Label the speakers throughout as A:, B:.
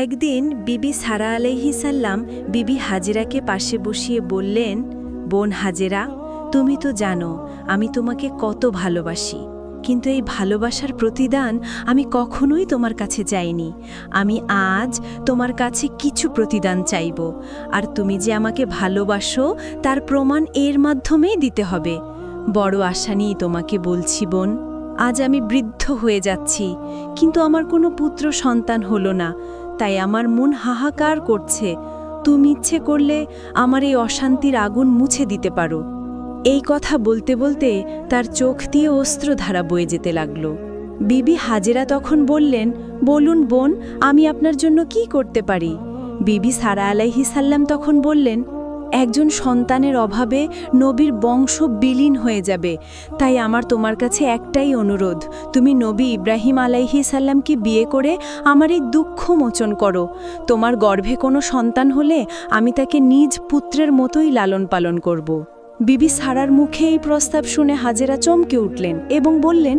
A: একদিন বিবি সারা আলাইহিসাল্লাম বিবি হাজেরাকে পাশে বসিয়ে বললেন, বোন হাজেরা, তুমি তো জানো আমি তোমাকে কত ভালোবাসি, কিন্তু এই ভালোবাসার প্রতিদান আমি কখনোই তোমার কাছে চাইনি। আমি আজ তোমার কাছে কিছু প্রতিদান চাইব, আর তুমি যে আমাকে ভালোবাসো তার প্রমাণ এর মাধ্যমেই দিতে হবে। বড় আশা নিয়ে তোমাকে বলছি বোন, আজ আমি বৃদ্ধ হয়ে যাচ্ছি, কিন্তু আমার কোনো পুত্র সন্তান হলো না, তাই আমার মন হাহাকার করছে। তুমি ইচ্ছে করলে আমার এই অশান্তির আগুন মুছে দিতে পারো। এই কথা বলতে বলতে তার চোখ দিয়ে অস্ত্রধারা বয়ে যেতে লাগল। বিবি হাজেরা তখন বললেন, বলুন বোন, আমি আপনার জন্য কি করতে পারি? বিবি সারা আলাইহিসাল্লাম তখন বললেন, একজন সন্তানের অভাবে নবীর বংশ বিলীন হয়ে যাবে, তাই আমার তোমার কাছে একটাই অনুরোধ, তুমি নবী ইব্রাহিম আলাইহিসাল্লামকে বিয়ে করে আমার এই দুঃখ মোচন করো। তোমার গর্ভে কোনো সন্তান হলে আমি তাকে নিজ পুত্রের মতোই লালন পালন করব। বিবি সারার মুখে এই প্রস্তাব শুনে হাজেরা চমকে উঠলেন এবং বললেন,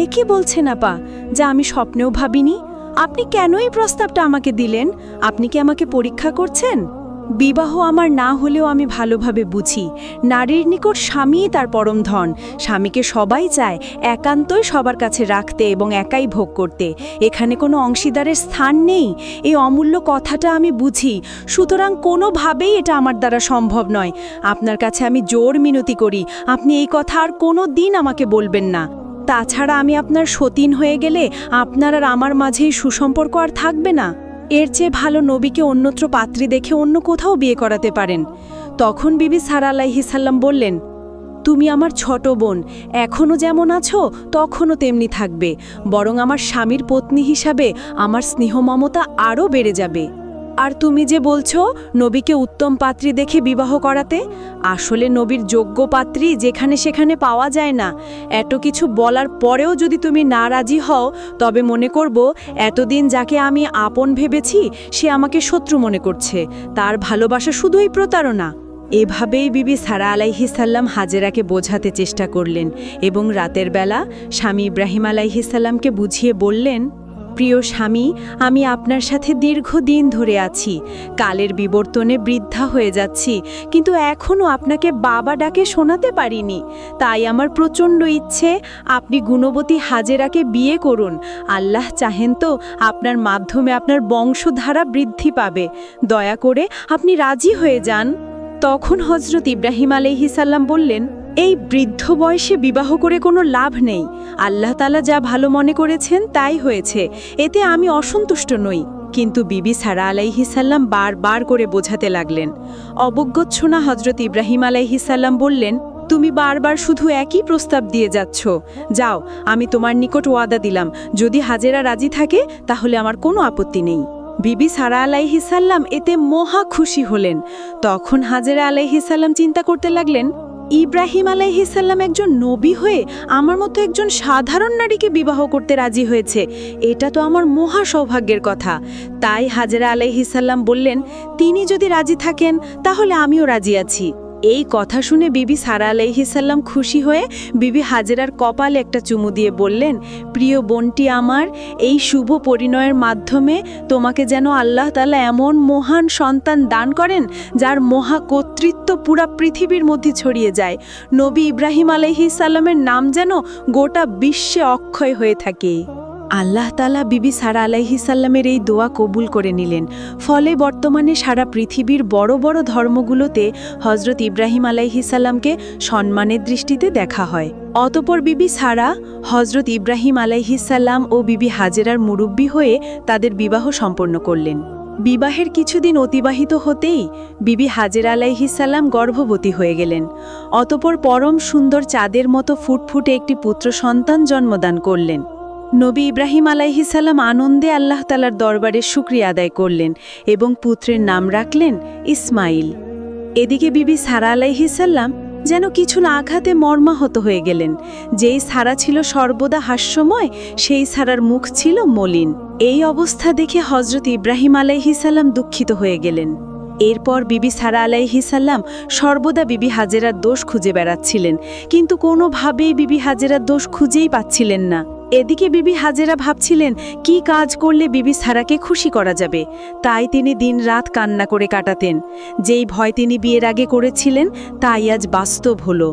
A: এ কি বলছেন আপা, যা আমি স্বপ্নেও ভাবিনি। আপনি কেন এই প্রস্তাবটা আমাকে দিলেন? আপনি কি আমাকে পরীক্ষা করছেন? বিবাহ আমার না হলেও আমি ভালোভাবে বুঝি, নারীর নিকট স্বামীই তার পরম ধন। স্বামীকে সবাই চায় একান্তই সবার কাছে রাখতে এবং একাই ভোগ করতে। এখানে কোনো অংশীদারের স্থান নেই, এই অমূল্য কথাটা আমি বুঝি। সুতরাং কোনোভাবেই এটা আমার দ্বারা সম্ভব নয়। আপনার কাছে আমি জোর মিনতি করি, আপনি এই কথা আর কোনো দিন আমাকে বলবেন না। তাছাড়া আমি আপনার সতীন হয়ে গেলে আপনার আর আমার মাঝেই সুসম্পর্ক আর থাকবে না। এর চেয়ে ভালো নবীকে অন্যত্র পাত্রী দেখে অন্য কোথাও বিয়ে করাতে পারেন। তখন বিবি সারা আলাইহিসাল্লাম বললেন, তুমি আমার ছোট বোন, এখনও যেমন আছো তখনও তেমনি থাকবে, বরং আমার স্বামীর পত্নী হিসাবে আমার স্নেহ মমতা আরও বেড়ে যাবে। আর তুমি যে বলছো নবীকে উত্তম পাত্রী দেখে বিবাহ করাতে, আসলে নবীর যোগ্য পাত্রী যেখানে সেখানে পাওয়া যায় না। এত কিছু বলার পরেও যদি তুমি না রাজি হও, তবে মনে করব এতদিন যাকে আমি আপন ভেবেছি সে আমাকে শত্রু মনে করছে, তার ভালোবাসা শুধুই প্রতারণা। এভাবেই বিবি সারা আলাইহিসাল্লাম হাজেরাকে বোঝাতে চেষ্টা করলেন এবং রাতের বেলা স্বামী ইব্রাহিম আলাইহিসাল্লামকে বুঝিয়ে বললেন, প্রিয় স্বামী, আমি আপনার সাথে দীর্ঘদিন ধরে আছি, কালের বিবর্তনে বৃদ্ধা হয়ে যাচ্ছি, কিন্তু এখনও আপনাকে বাবা ডাকে শোনাতে পারিনি। তাই আমার প্রচণ্ড ইচ্ছে আপনি গুণবতী হাজেরাকে বিয়ে করুন। আল্লাহ চাহেন তো আপনার মাধ্যমে আপনার বংশধারা বৃদ্ধি পাবে। দয়া করে আপনি রাজি হয়ে যান। তখন হজরত ইব্রাহিম আলাইহিসাল্লাম বললেন, এই বৃদ্ধ বয়সে বিবাহ করে কোনো লাভ নেই। আল্লাহ তাআলা যা ভালো মনে করেছেন তাই হয়েছে, এতে আমি অসন্তুষ্ট নই। কিন্তু বিবি সারা আলাইহিসাল্লাম বারবার করে বোঝাতে লাগলেন। অবজ্ঞচ্ছনা হজরত ইব্রাহিম আলাইহিসাল্লাম বললেন, তুমি বারবার শুধু একই প্রস্তাব দিয়ে যাচ্ছ। যাও, আমি তোমার নিকট ওয়াদা দিলাম, যদি হাজেরা রাজি থাকে তাহলে আমার কোনো আপত্তি নেই। বিবি সারা আলাইহিসাল্লাম এতে মহা খুশি হলেন। তখন হাজেরা আলাইহিসাল্লাম চিন্তা করতে লাগলেন, ইব্রাহিম আলাইহিসাল্লাম একজন নবী হয়ে আমার মতো একজন সাধারণ নারীকে বিবাহ করতে রাজি হয়েছে, এটা তো আমার মহা সৌভাগ্যের কথা। তাই হাজেরা আলাইহিসাল্লাম বললেন, তিনি যদি রাজি থাকেন তাহলে আমিও রাজি আছি। এই কথা শুনে বিবি সারা আলাইহিসাল্লাম খুশি হয়ে বিবি হাজেরার কপালে একটা চুমু দিয়ে বললেন, প্রিয় বোনটি আমার, এই শুভ পরিণয়ের মাধ্যমে তোমাকে যেন আল্লাহ তাআলা এমন মহান সন্তান দান করেন যার মহা কর্তৃত্ব পুরা পৃথিবীর মধ্যে ছড়িয়ে যায়। নবী ইব্রাহিম আলাইহিসাল্লামের নাম যেন গোটা বিশ্বে অক্ষয় হয়ে থাকে। আল্লাহ তাআলা বিবি সারা আলাইহিসাল্লামের এই দোয়া কবুল করে নিলেন। ফলে বর্তমানে সারা পৃথিবীর বড় বড় ধর্মগুলোতে হজরত ইব্রাহিম আলাইহিসাল্লামকে সম্মানের দৃষ্টিতে দেখা হয়। অতঃপর বিবি সারা হজরত ইব্রাহিম আলাইহিসাল্লাম ও বিবি হাজেরার মুরব্বি হয়ে তাদের বিবাহ সম্পন্ন করলেন। বিবাহের কিছুদিন অতিবাহিত হতেই বিবি হাজেরা আলাইহিসাল্লাম গর্ভবতী হয়ে গেলেন। অতঃপর পরম সুন্দর চাঁদের মতো ফুটফুটে একটি পুত্র সন্তান জন্মদান করলেন। নবী ইব্রাহিম আলাইহিসাল্লাম আনন্দে আল্লাহ তাআলার দরবারে শুকরিয়া আদায় করলেন এবং পুত্রের নাম রাখলেন ইসমাইল। এদিকে বিবি সারা আলাইহিসাল্লাম যেন কিছু না আঘাতে মর্মাহত হয়ে গেলেন। যেই সারা ছিল সর্বদা হাস্যময়, সেই সারার মুখ ছিল মলিন। এই অবস্থা দেখে হজরত ইব্রাহিম আলাইহিসাল্লাম দুঃখিত হয়ে গেলেন। এরপর বিবি সারা আলাইহিসাল্লাম সর্বদা বিবি হাজেরার দোষ খুঁজে বেড়াচ্ছিলেন, কিন্তু কোনোভাবেই বিবি হাজেরার দোষ খুঁজেই পাচ্ছিলেন না। এদিকে বিবি হাজেরা ভাবছিলেন কি কাজ করলে বিবি সারাকে খুশি করা যাবে, তাই তিনি দিনরাত কান্না করে কাটাতেন। যেই ভয় তিনি বিয়ের আগে করেছিলেন তাই আজ বাস্তব হলো।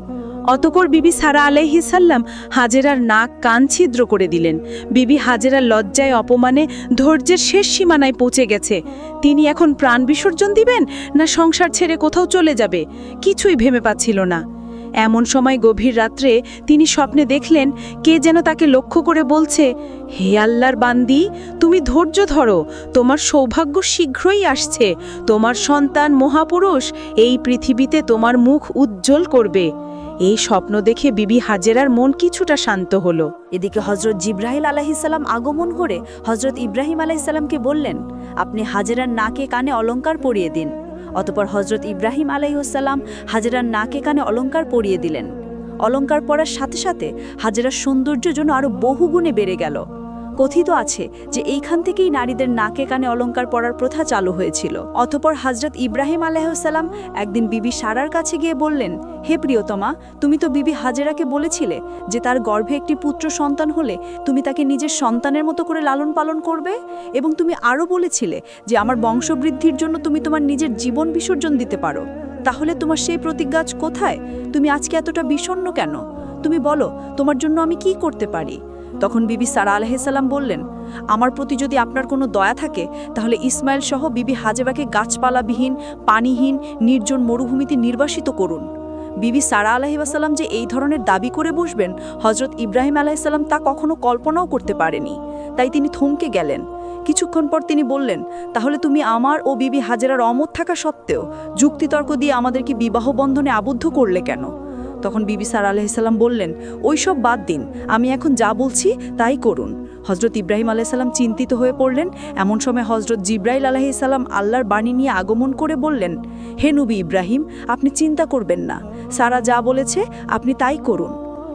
A: অতঃপর বিবি সারা আলাইহিসাল্লাম হাজেরার নাক কান ছিদ্র করে দিলেন। বিবি হাজেরার লজ্জায় অপমানে ধৈর্যের শেষ সীমানায় পৌঁছে গেছে। তিনি এখন প্রাণ বিসর্জন দিবেন না সংসার ছেড়ে কোথাও চলে যাবে, কিছুই ভেবে পাচ্ছিল না। এমন সময় গভীর রাত্রে তিনি স্বপ্নে দেখলেন কে যেন তাকে লক্ষ্য করে বলছে, হে আল্লাহর বান্দি, তুমি ধৈর্য ধরো, তোমার সৌভাগ্য শীঘ্রই আসছে, তোমার সন্তান মহাপুরুষ এই পৃথিবীতে তোমার মুখ উজ্জ্বল করবে। এই স্বপ্ন দেখে বিবি হাজেরার মন কিছুটা শান্ত হলো।
B: এদিকে হজরত জিব্রাহিল আলাইহিসসালাম আগমন করে হজরত ইব্রাহিম আলাইহিসসালামকে বললেন, আপনি হাজেরার নাকে কানে অলংকার পরিয়ে দিন। অতঃপর হজরত ইব্রাহিম আলাইহিসসালাম হাজেরার নাকে কানে অলংকার পরিয়ে দিলেন। অলংকার পরার সাথে সাথে হাজেরার সৌন্দর্য যেন আরও বহুগুণে বেড়ে গেল। কথিত আছে যে এইখান থেকেই নারীদের নাকে কানে অলংকার পরার প্রথা চালু হয়েছিল। অতঃপর হজরত ইব্রাহিম আলাইহিসসালাম একদিন বিবি সারার কাছে গিয়ে বললেন, হে প্রিয়তমা, তুমি তো বিবি হাজেরাকে বলেছিলে যে তার গর্ভে একটি পুত্র সন্তান হলে তুমি তাকে নিজের সন্তানের মতো করে লালন পালন করবে, এবং তুমি আরও বলেছিলে যে আমার বংশবৃদ্ধির জন্য তুমি তোমার নিজের জীবন বিসর্জন দিতে পারো। তাহলে তোমার সেই প্রতিজ্ঞা আজ কোথায়? তুমি আজকে এতটা বিষণ্ণ কেন? তুমি বলো, তোমার জন্য আমি কি করতে পারি? তখন বিবি সারা আলাইহিসসালাম বললেন, আমার প্রতি যদি আপনার কোনো দয়া থাকে তাহলে ইসমাইল সহ বিবি হাজেরাকে গাছপালাবিহীন, পানিহীন, নির্জন মরুভূমিতে নির্বাসিত করুন। বিবি সারা আলাইহিসসালাম যে এই ধরনের দাবি করে বসবেন হজরত ইব্রাহিম আলাইহিসসালাম তা কখনো কল্পনাও করতে পারেনি। তাই তিনি থমকে গেলেন। কিছুক্ষণ পর তিনি বললেন, তাহলে তুমি আমার ও বিবি হাজেরার অমত থাকা সত্ত্বেও যুক্তিতর্ক দিয়ে আমাদেরকে বিবাহ বন্ধনে আবদ্ধ করলে কেন? তখন বিবি সারা আলাইহিসসালাম বললেন, ওইসব বাদ দিন, আমি এখন যা বলছি তাই করুন। হজরত ইব্রাহিম আলাইহিসসালাম চিন্তিত হয়ে পড়লেন। এমন সময় হজরত জিব্রাইল আলাইহিসসালাম আল্লাহর বাণী নিয়ে আগমন করে বললেন, হে নবী ইব্রাহিম, আপনি চিন্তা করবেন না, সারা যা বলেছে আপনি তাই করুন।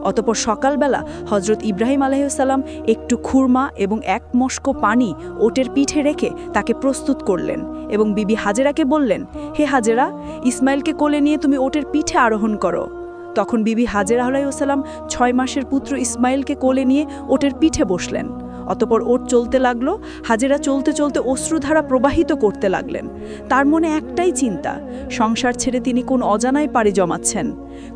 B: অতঃপর সকালবেলা হজরত ইব্রাহিম আলাইহিসসালাম একটু খুরমা এবং এক মস্ক পানি ওটের পিঠে রেখে তাকে প্রস্তুত করলেন এবং বিবি হাজেরাকে বললেন, হে হাজেরা, ইসমাইলকে কোলে নিয়ে তুমি ওটের পিঠে আরোহণ করো। তখন বিবি হাজেরা আলাইহিসসালাম 6 মাসের পুত্র ইসমাইলকে কোলে নিয়ে ওটের পিঠে বসলেন। অতঃপর ওট চলতে লাগলো। হাজেরা চলতে চলতে অশ্রুধারা প্রবাহিত করতে লাগলেন। তার মনে একটাই চিন্তা, সংসার ছেড়ে তিনি কোন অজানায় পাড়ি জমাচ্ছেন।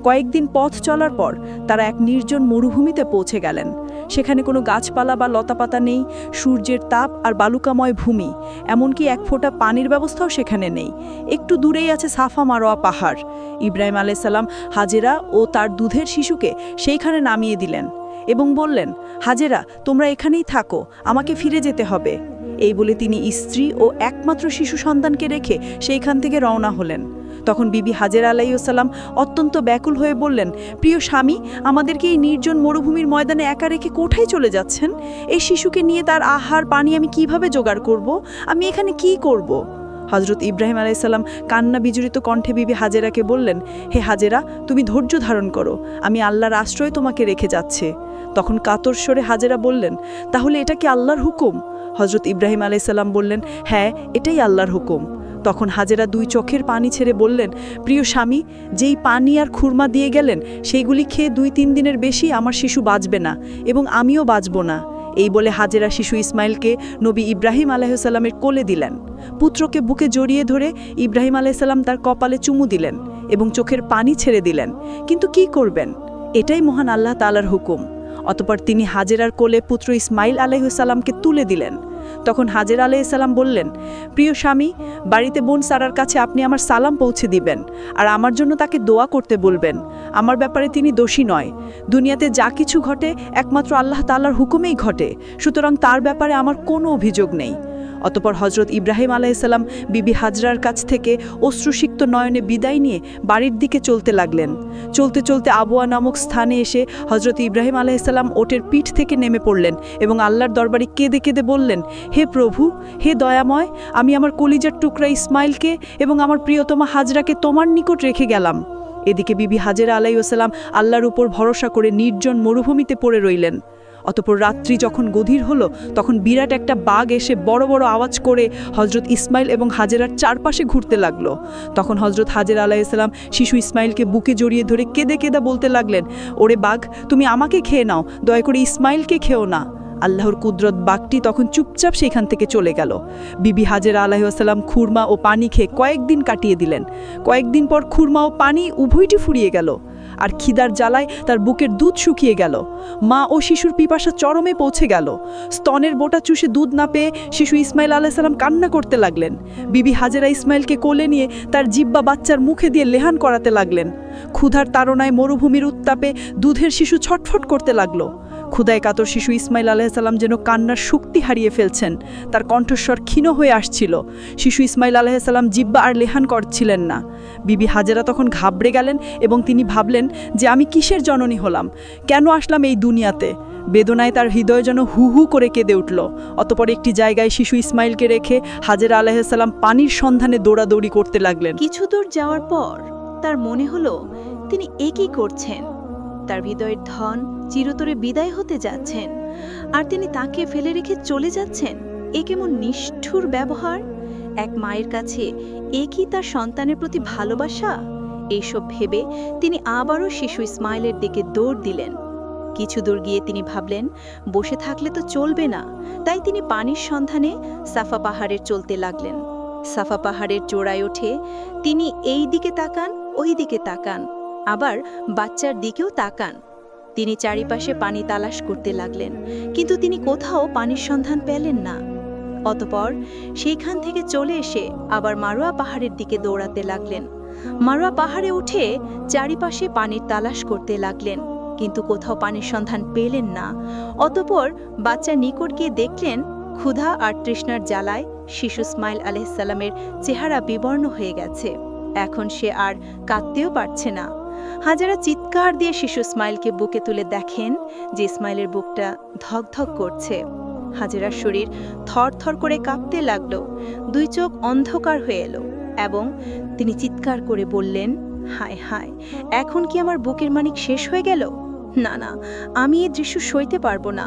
B: কয়েকদিন পথ চলার পর তারা এক নির্জন মরুভূমিতে পৌঁছে গেলেন। সেখানে কোনো গাছপালা বা লতাপাতা নেই, সূর্যের তাপ আর বালুকাময় ভূমি, এমনকি এক ফোঁটা পানির ব্যবস্থাও সেখানে নেই। একটু দূরেই আছে সাফা মারোয়া পাহাড়। ইব্রাহিম আলাইহিসসালাম হাজেরা ও তার দুধের শিশুকে সেইখানে নামিয়ে দিলেন এবং বললেন, হাজেরা, তোমরা এখানেই থাকো, আমাকে ফিরে যেতে হবে। এই বলে তিনি স্ত্রী ও একমাত্র শিশু সন্তানকে রেখে সেইখান থেকে রওনা হলেন। তখন বিবি হাজেরা আলাইহিসসালাম অত্যন্ত ব্যাকুল হয়ে বললেন, প্রিয় স্বামী, আমাদেরকে এই নির্জন মরুভূমির ময়দানে একা রেখে কোথায় চলে যাচ্ছেন? এই শিশুকে নিয়ে তার আহার পানি আমি কিভাবে জোগাড় করব? আমি এখানে কি করব? হজরত ইব্রাহিম আলাইহিসসালাম কান্না বিজড়িত কণ্ঠে বিবি হাজেরাকে বললেন, হে হাজেরা, তুমি ধৈর্য ধারণ করো, আমি আল্লাহর আশ্রয় তোমাকে রেখে যাচ্ছে। তখন কাতর স্বরে হাজেরা বললেন, তাহলে এটা কি আল্লাহর হুকুম? হজরত ইব্রাহিম আলাইহিসসালাম বললেন, হ্যাঁ, এটাই আল্লাহর হুকুম। তখন হাজেরা 2 চোখের পানি ছেড়ে বললেন, প্রিয় স্বামী, যেই পানি আর খুরমা দিয়ে গেলেন সেইগুলি খেয়ে 2-3 দিনের বেশি আমার শিশু বাঁচবে না এবং আমিও বাঁচব না। এই বলে হাজেরা শিশু ইসমাইলকে নবী ইব্রাহিম আলাইহিসসালামের কোলে দিলেন। পুত্রকে বুকে জড়িয়ে ধরে ইব্রাহিম আলাইহিসসালাম তার কপালে চুমু দিলেন এবং চোখের পানি ছেড়ে দিলেন। কিন্তু কি করবেন? এটাই মহান আল্লাহ তাআলার হুকুম। অতঃপর তিনি হাজেরার কোলে পুত্র ইসমাইল আলাইহিসসালামকে তুলে দিলেন। তখন হাজেরা আলাইহিসসালাম বললেন, প্রিয় স্বামী, বাড়িতে বোন সারার কাছে আপনি আমার সালাম পৌঁছে দিবেন আর আমার জন্য তাকে দোয়া করতে বলবেন। আমার ব্যাপারে তিনি দোষী নয়। দুনিয়াতে যা কিছু ঘটে একমাত্র আল্লাহ তাআলার হুকুমেই ঘটে, সুতরাং তার ব্যাপারে আমার কোনো অভিযোগ নেই। অতঃপর হজরত ইব্রাহিম আলাইহিসসালাম বিবি হাজরার কাছ থেকে অশ্রুসিক্ত নয়নে বিদায় নিয়ে বাড়ির দিকে চলতে লাগলেন। চলতে চলতে আবওয়া নামক স্থানে এসে হজরত ইব্রাহিম আলাইহিসসালাম ওটের পিঠ থেকে নেমে পড়লেন এবং আল্লাহর দরবারে কেঁদে কেঁদে বললেন, হে প্রভু, হে দয়াময়, আমি আমার কলিজার টুকরা ইসমাইলকে এবং আমার প্রিয়তমা হাজরাকে তোমার নিকট রেখে গেলাম। এদিকে বিবি হাজেরা আলাইহিসসালাম আল্লাহর উপর ভরসা করে নির্জন মরুভূমিতে পড়ে রইলেন।
C: অতঃপর রাত্রি যখন গভীর হলো তখন বিরাট একটা বাঘ এসে বড় বড় আওয়াজ করে হজরত ইসমাইল এবং হাজেরার চারপাশে ঘুরতে লাগলো। তখন হজরত হাজেরা আলাইহিসসালাম শিশু ইসমাইলকে বুকে জড়িয়ে ধরে কেঁদে কেঁদে বলতে লাগলেন, ওরে বাঘ, তুমি আমাকে খেয়ে নাও, দয়া করে ইসমাইলকে খেও না। আল্লাহর কুদরত বাঘটি তখন চুপচাপ সেখান থেকে চলে গেল। বিবি হাজেরা আলাইহিসসালাম খুরমা ও পানি খেয়ে কয়েকদিন কাটিয়ে দিলেন। কয়েকদিন পর খুরমা ও পানি উভয়টি ফুরিয়ে গেল, আর খিদার জ্বালায় তার বুকের দুধ শুকিয়ে গেল। মা ও শিশুর পিপাসা চরমে পৌঁছে গেল। স্তনের বোটা চুষে দুধ না পেয়ে শিশু ইসমাইল আলাইহিসসালাম কান্না করতে লাগলেন। বিবি হাজেরা ইসমাইলকে কোলে নিয়ে তার জিব্বা বাচ্চার মুখে দিয়ে লেহান করাতে লাগলেন। ক্ষুধার তাড়নায় মরুভূমির উত্তাপে দুধের শিশু ছটফট করতে লাগলো। ক্ষুধায় কাতর শিশু ইসমাইল আলাইহিসসালাম যেন কান্নার শক্তি হারিয়ে ফেলছেন। তার কণ্ঠস্বর ক্ষীণ হয়ে আসছিল। শিশু ইসমাইল আলাইহিসসালাম জিব্বা আর লেহান করছিলেন না। বিবি হাজেরা তখন ঘাবড়ে গেলেন এবং তিনি ভাবলেন যে আমি কিসের জননী হলাম, কেন আসলাম এই দুনিয়াতে। বেদনায় তার হৃদয় যেন হু হু করে কেঁদে উঠল। অতপর একটি জায়গায় শিশু ইসমাইলকে রেখে হাজেরা আলাইহিসসালাম পানির সন্ধানে দৌড়াদৌড়ি করতে লাগলেন।
D: কিছু দূর যাওয়ার পর তার মনে হলো তিনি একই করছেন। তার হৃদয়ের ধন চিরতরে বিদায় হতে যাচ্ছেন, আর তিনি তাকে ফেলে রেখে চলে যাচ্ছেন। এ কেমন নিষ্ঠুর ব্যবহার! এক মায়ের কাছে একই তার সন্তানের প্রতি ভালোবাসা? এইসব ভেবে তিনি আবারও শিশু ইসমাইলের দিকে দৌড় দিলেন। কিছু দূর গিয়ে তিনি ভাবলেন, বসে থাকলে তো চলবে না। তাই তিনি পানির সন্ধানে সাফা পাহাড়ে চলতে লাগলেন। সাফা পাহাড়ের চূড়ায় ওঠে তিনি এই দিকে তাকান, ওই দিকে তাকান, আবার বাচ্চার দিকেও তাকান। তিনি চারিপাশে পানি তালাশ করতে লাগলেন, কিন্তু তিনি কোথাও পানির সন্ধান পেলেন না। অতঃপর সেইখান থেকে চলে এসে আবার মারোয়া পাহাড়ের দিকে দৌড়াতে লাগলেন। মারোয়া পাহাড়ে উঠে চারিপাশে পানির তালাশ করতে লাগলেন, কিন্তু কোথাও পানির সন্ধান পেলেন না। অতঃপর বাচ্চার নিকট গিয়ে দেখলেন ক্ষুধা আর তৃষ্ণার জ্বালায় শিশু ইসমাইল আলাইহিসসালামের চেহারা বিবর্ণ হয়ে গেছে। এখন সে আর কাঁদতেও পারছে না। হাজেরা চিৎকার দিয়ে শিশু ইসমাইলকে বুকে তুলে দেখেন যে ইসমাইলের বুকটা ধকধক করছে। হাজেরার শরীর থরথর করে কাঁপতে লাগলো। দুই চোখ অন্ধকার হয়ে এলো এবং তিনি চিৎকার করে বললেন, হায় হায়, এখন কি আমার বুকের মানিক শেষ হয়ে গেল? না না, আমি এই দৃশ্য সইতে পারবো না।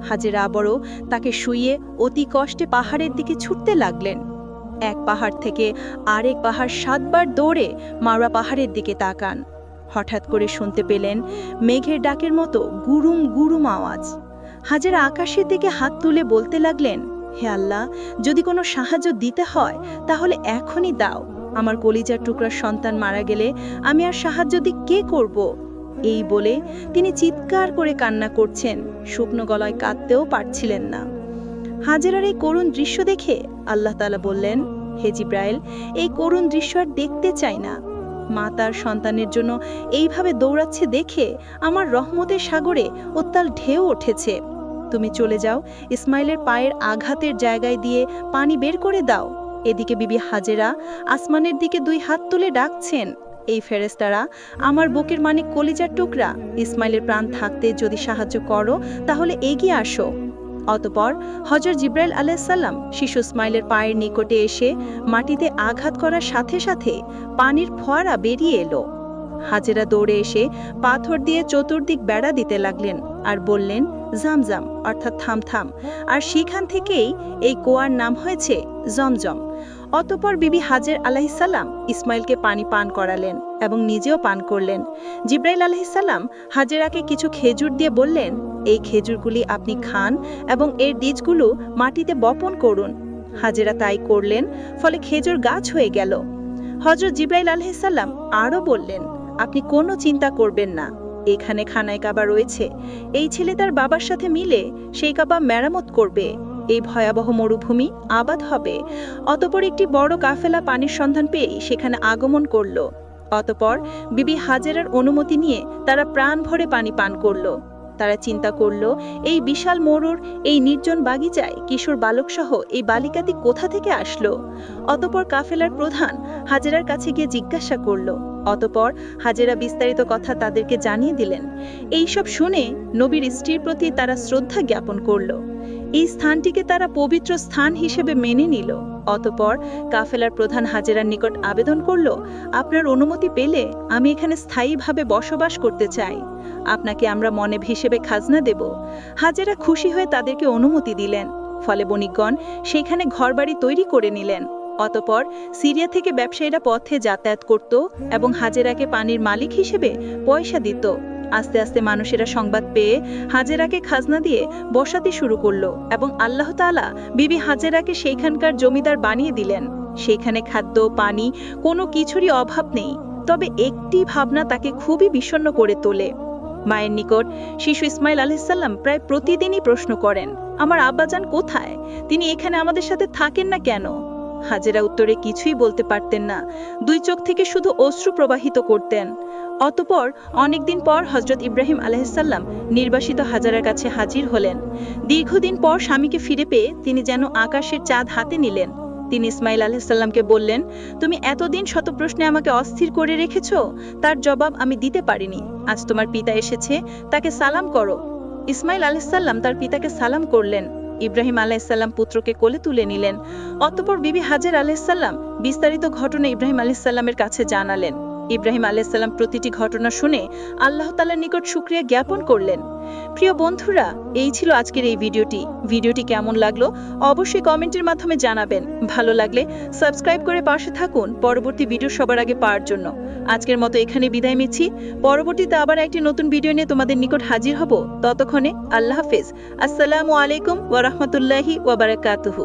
D: হাজেরা আবারও তাকে শুইয়ে অতি কষ্টে পাহাড়ের দিকে ছুটতে লাগলেন। এক পাহাড় থেকে আরেক পাহাড় 7 বার দৌড়ে মারোয়া পাহাড়ের দিকে তাকান। হঠাৎ করে শুনতে পেলেন মেঘের ডাকের মতো গুরুম গুরুম আওয়াজ। হাজেরা আকাশের দিকে হাত তুলে বলতে লাগলেন, হে আল্লাহ, যদি কোনো সাহায্য দিতে হয় তাহলে এখনই দাও। আমার কলিজার টুকরার সন্তান মারা গেলে আমি আর সাহায্য দিয়ে কে করব? এই বলে তিনি চিৎকার করে কান্না করছেন, শুকনো গলায় কাঁদতেও পারছিলেন না। হাজেরার এই করুণ দৃশ্য দেখে আল্লাহ তাআলা বললেন, হে জিব্রাইল, এই করুণ দৃশ্য আর দেখতে চাই না। মা তার সন্তানের জন্য এইভাবে দৌড়াচ্ছে দেখে আমার রহমতের সাগরে উত্তাল ঢেউ উঠেছে। তুমি চলে যাও, ইসমাইলের পায়ের আঘাতের জায়গায় দিয়ে পানি বের করে দাও। এদিকে বিবি হাজেরা আসমানের দিকে 2 হাত তুলে ডাকছেন, এই ফেরেশতারা আমার বুকের মানে কলিজার টুকরা, ইসমাইলের প্রাণ থাকতে যদি সাহায্য করো তাহলে এগিয়ে আসো। অতঃপর হযরত জিব্রাইল আলাইহিসসালাম শিশু ইসমাইলের পায়ের নিকটে এসে মাটিতে আঘাত করার সাথে সাথে পানির ফোয়ারা বেরিয়ে এলো। হাজেরা দৌড়ে এসে পাথর দিয়ে চতুর্দিক বেড়া দিতে লাগলেন আর বললেন, জামজাম, অর্থাৎ থাম থাম। আর সেখান থেকেই এই কুয়ার নাম হয়েছে জমজম। অতঃপর বিবি হাজের আলাইহিসসালাম ইসমাইলকে পানি পান করালেন এবং নিজেও পান করলেন। জিব্রাইল আলাইহিসসালাম হাজেরাকে কিছু খেজুর দিয়ে বললেন, এই খেজুরগুলি আপনি খান এবং এর বীজগুলো মাটিতে বপন করুন। হাজেরা তাই করলেন, ফলে খেজুর গাছ হয়ে গেল। হযরত জিব্রাইল আলাইহিসসালাম আরও বললেন, আপনি কোনো চিন্তা করবেন না, এখানে খানায় কাবা রয়েছে। এই ছেলে তার বাবার সাথে মিলে সেই কাবা মেরামত করবে। এই ভয়াবহ মরুভূমি আবাদ হবে। অতঃপর একটি বড় কাফেলা পানির সন্ধান পেয়ে সেখানে আগমন করল। অতঃপর বিবি হাজেরার অনুমতি নিয়ে তারা প্রাণ ভরে পানি পান করল। তারা চিন্তা করল, এই বিশাল মরুর এই নির্জন বাগিচায় কিশোর বালকসহ এই বালিকাটি কোথা থেকে আসলো? অতঃপর কাফেলার প্রধান হাজেরার কাছে গিয়ে জিজ্ঞাসা করল। অতঃপর হাজেরা বিস্তারিত কথা তাদেরকে জানিয়ে দিলেন। এইসব শুনে নবীর স্ত্রীর প্রতি তারা শ্রদ্ধা জ্ঞাপন করল। এই স্থানটিকে তারা পবিত্র স্থান হিসেবে মেনে নিল। অতঃপর কাফেলার প্রধান হাজেরার নিকট আবেদন করল, আপনার অনুমতি পেলে আমি এখানে স্থায়ীভাবে বসবাস করতে চাই। আপনাকে আমরা মনে হিসেবে খাজনা দেব। হাজেরা খুশি হয়ে তাদেরকে অনুমতি দিলেন। ফলে বণিকগণ সেখানে ঘরবাড়ি তৈরি করে নিলেন। অতঃপর সিরিয়া থেকে ব্যবসায়ীরা পথে যাতায়াত করত এবং হাজেরাকে পানির মালিক হিসেবে পয়সা দিত। আস্তে আস্তে মানুষেরা সংবাদ পেয়ে হাজেরাকে খাজনা দিয়ে বসাতে শুরু করলো এবং আল্লাহ তাআলা বিবি হাজেরাকে সেইখানকার জমিদার বানিয়ে দিলেন। সেইখানে খাদ্য, পানি কোনো কিছুরই অভাব নেই। তবে একটি ভাবনা তাকে খুবই বিষণ্ণ করে তোলে। মায়ের নিকট শিশু ইসমাইল আলাইহিস সালাম প্রায় প্রতিদিনই প্রশ্ন করেন, আমার আব্বাজান কোথায়? তিনি এখানে আমাদের সাথে থাকেন না কেন? হাজেরা উত্তরে কিছুই বলতে পারতেন না। দুই চোখ থেকে শুধু অশ্রু প্রবাহিত করতেন। অতঃপর অনেকদিন পর হযরত ইব্রাহিম আলাইহিস সালাম নির্বাসিত হাজেরার কাছে হাজির হলেন। দীর্ঘদিন পর স্বামীকে ফিরে পেয়ে তিনি যেন আকাশের চাঁদ হাতে নিলেন। তিনি ইসমাইল আলাইহিস সালামকে বললেন, তুমি এতদিন শত প্রশ্নে আমাকে অস্থির করে রেখেছো, তার জবাব আমি দিতে পারিনি। আজ তোমার পিতা এসেছে, তাকে সালাম করো। ইসমাইল আলাইহিস সালাম তার পিতাকে সালাম করলেন। ইব্রাহিম আলাইহিস সালাম পুত্রকে কোলে তুলে নিলেন। অতঃপর বিবি হাজেরা আলাইহিস সালাম বিস্তারিত ঘটনা ইব্রাহিম আলাইহিস সালামের কাছে জানালেন। ইব্রাহিম আলাইহিস সালাম প্রতিটি ঘটনা শুনে আল্লাহ তাআলার নিকট শুকরিয়া জ্ঞাপন করলেন। প্রিয় বন্ধুরা, এই ছিল আজকের এই ভিডিওটি কেমন লাগলো অবশ্যই কমেন্টের মাধ্যমে জানাবেন। ভালো লাগলে সাবস্ক্রাইব করে পাশে থাকুন পরবর্তী ভিডিও সবার আগে পাওয়ার জন্য। আজকের মতো এখানে বিদায় নিচ্ছি। পরবর্তীতে আবার একটি নতুন ভিডিও নিয়ে তোমাদের নিকট হাজির হব। ততক্ষণে আল্লাহ হাফেজ। আসসালামু আলাইকুম ওয়া রাহমাতুল্লাহি ওয়া বারাকাতুহু।